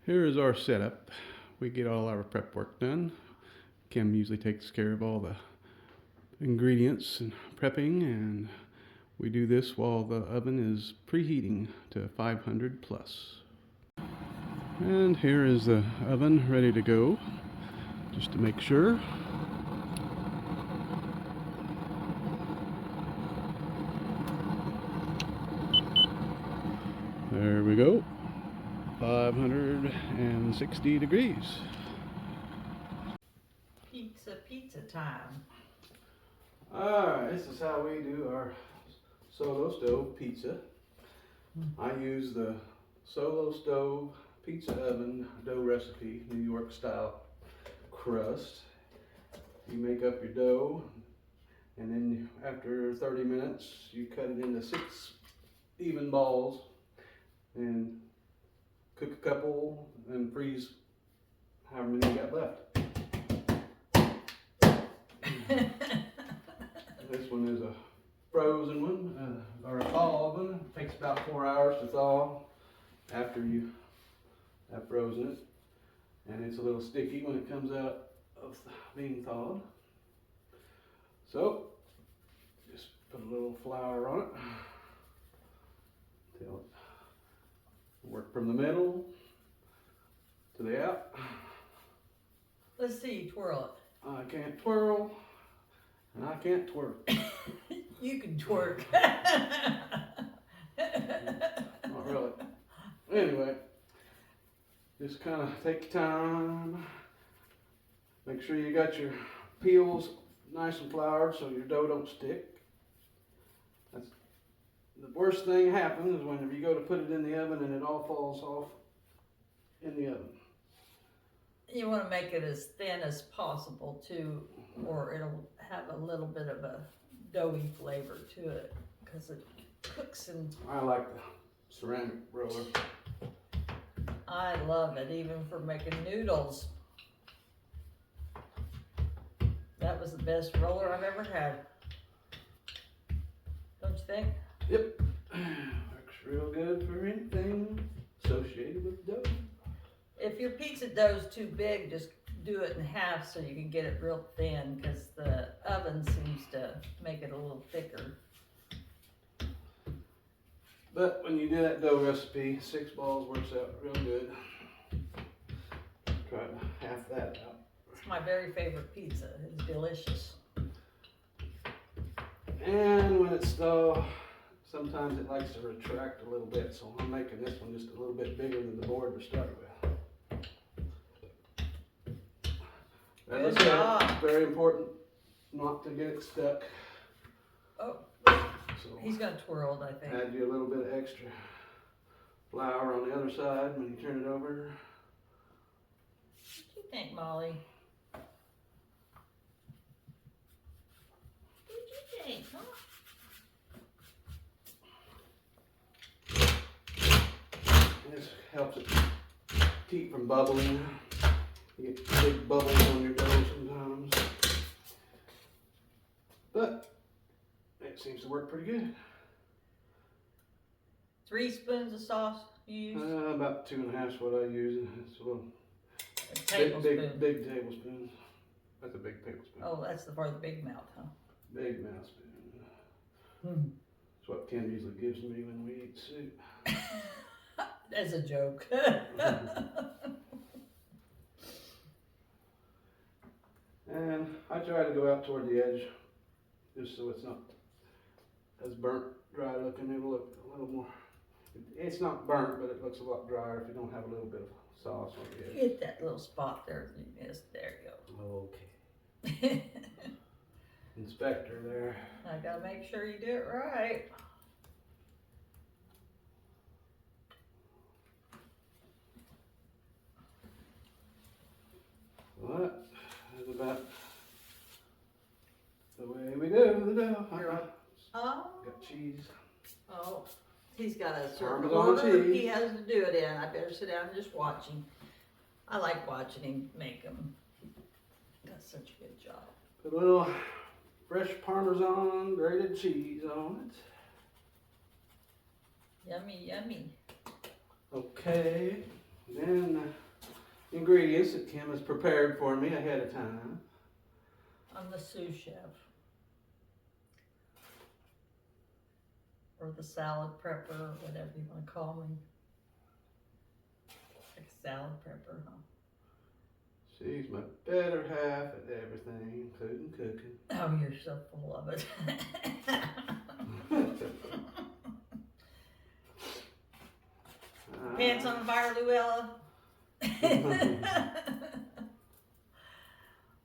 Here is our setup. We get all our prep work done. Kim usually takes care of all the ingredients and prepping, and we do this while the oven is preheating to 500 plus. And here is the oven ready to go, just to make sure. There we go. 560 degrees. Pizza time. Alright, this is how we do our solo stove pizza. I use the solo stove pizza oven dough recipe, New York style crust. You make up your dough, and then after 30 minutes you cut it into 6 even balls and cook a couple and freeze however many you got left. This one is a frozen one, or a thaw oven. It takes about 4 hours to thaw after you have frozen it. And it's a little sticky when it comes out of being thawed. So, just put a little flour on it. Till it work from the middle to the out. Let's see you twirl it. I can't twirl, and I can't twerk. You can twerk. Not really. Anyway, just kind of take your time. Make sure you got your peels nice and floured so your dough don't stick. That's the worst thing happens is whenever you go to put it in the oven and it all falls off in the oven. You want to make it as thin as possible too, or it'll have a little bit of a doughy flavor to it because it cooks in. I like the ceramic roller. I love it, even for making noodles. That was the best roller I've ever had. Don't you think? Yep. Works real good for anything associated with dough. If your pizza dough's too big, just do it in half so you can get it real thin, because the oven seems to make it a little thicker. But when you do that dough recipe, 6 balls works out real good. Try to half that out. It's my very favorite pizza. It's delicious. And when it's thawed, sometimes it likes to retract a little bit, so I'm making this one just a little bit bigger than the board to start with. As I said, it's very important not to get it stuck. Oh, So he's gonna twirl it, I think. add you a little bit of extra flour on the other side when you turn it over. What do you think, Molly? What do you think, huh? This helps it keep from bubbling. You get big bubbles on your dough sometimes. But it seems to work pretty good. 3 spoons of sauce you use? About 2.5 is what I use. It's a little A tablespoon. big tablespoon. That's a big tablespoon. Oh, that's for the big mouth, huh? Big mouth spoon. That's what Kim usually gives me when we eat soup. That's a joke. And I try to go out toward the edge, just so it's not as burnt, dry looking. It'll look a little more, it's not burnt, but it looks a lot drier if you don't have a little bit of sauce on the edge. Get that little spot there. Yes, there you Okay. go. Inspector there. I gotta make sure you do it right. Well, that's about the way we do the dough. Oh. Got cheese. Oh. He's got a certain Parmesan order cheese. he has to do it in. I better sit down and just watch him. I like watching him make them. He does such a good job. Put a little fresh Parmesan grated cheese on it. Yummy, yummy. Okay. Then ingredients that Kim has prepared for me ahead of time. I'm the sous chef. Or the salad prepper, or whatever you want to call me. Like salad prepper, huh? She's my better half at everything, including cooking. Oh, you're so full of it. Pants on fire, Luella.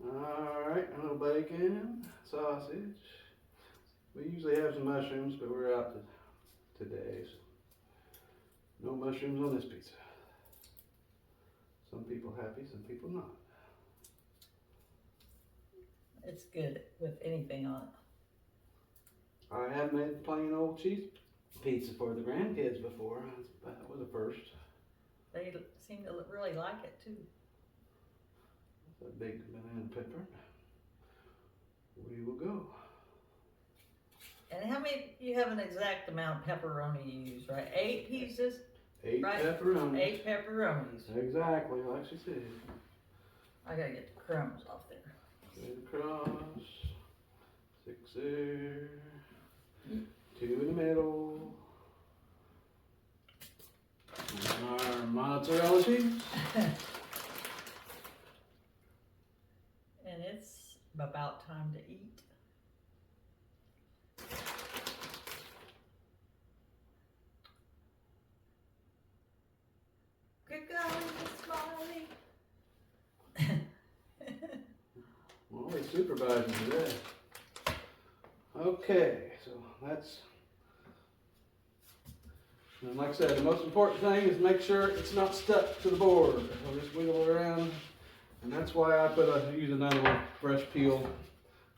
Alright, a little bacon, sausage. We usually have some mushrooms, but we're out today, so no mushrooms on this pizza. Some people happy, some people not. It's good with anything on it. I have made plain old cheese pizza for the grandkids before. That was a first. They seem to really like it too. It's a big banana pepper. We will go. And how many, you have an exact amount of pepperoni you use, right? 8 pieces? 8 Right. pepperonis. 8 pepperonis. Exactly, like she said. I gotta get the crumbs off there. Straight across. 6 there. 2 in the middle. And our mozzarella cheese. And it's about time to eat. Good golly, Miss Molly. Well, we're supervising today. Okay, so that's, and like I said, the most important thing is make sure it's not stuck to the board. I'll just wiggle it around, and that's why I use another fresh peel,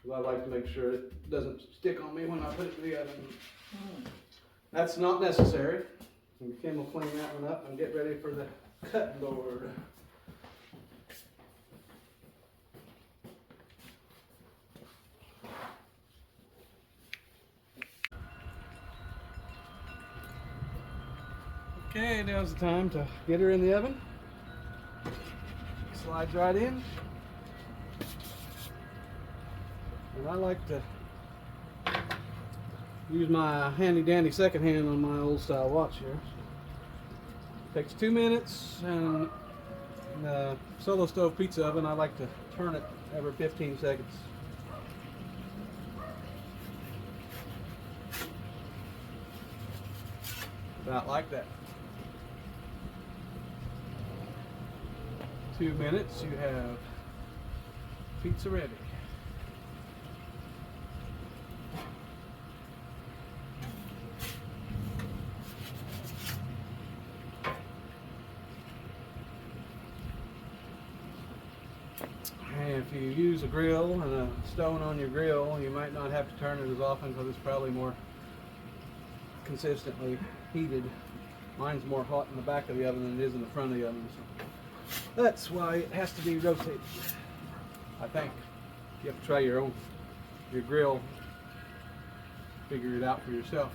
because I like to make sure it doesn't stick on me when I put it in the oven. That's not necessary. And Kim will clean that one up and get ready for the cutting board. Okay, now's the time to get her in the oven. Slides right in. And I like to use my handy dandy second hand on my old style watch here. Takes 2 minutes, and in the solo stove pizza oven I like to turn it every 15 seconds. About like that. 2 minutes, you have pizza ready. And if you use a grill and a stone on your grill, you might not have to turn it as often because it's probably more consistently heated. Mine's more hot in the back of the oven than it is in the front of the oven, so that's why it has to be rotated, I think. You have to try your grill, figure it out for yourself.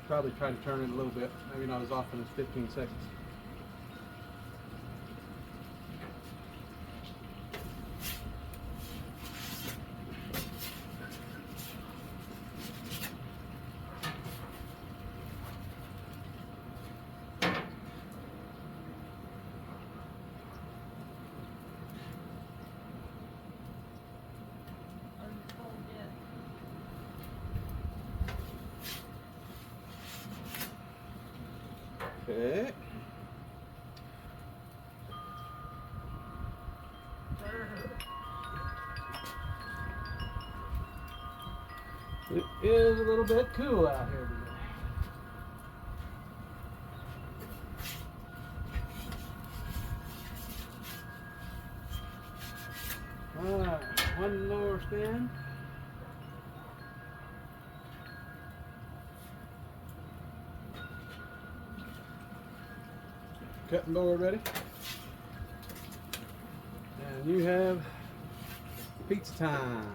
Probably try to turn it a little bit, maybe not as often as 15 seconds. Okay. It is a little bit cool out here today. Alright, one more spin. Cutting board ready. And you have pizza time.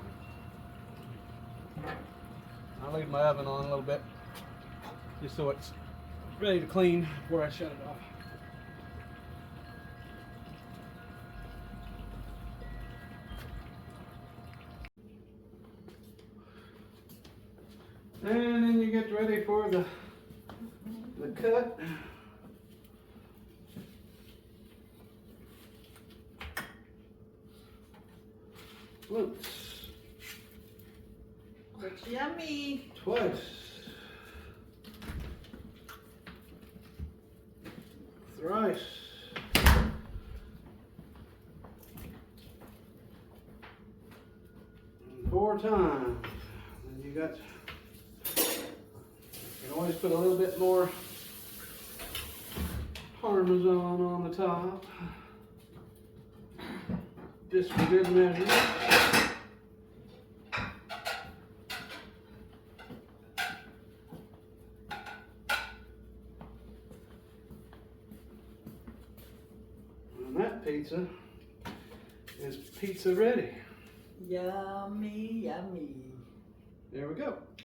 I'll leave my oven on a little bit just so it's ready to clean before I shut it off. And then you get ready for the cut. Once, Looks yummy. twice, thrice, and 4 times. And you got, you can always put a little bit more Parmesan on the top, just for good measure. And that pizza is pizza ready. Yummy, yummy. There we go.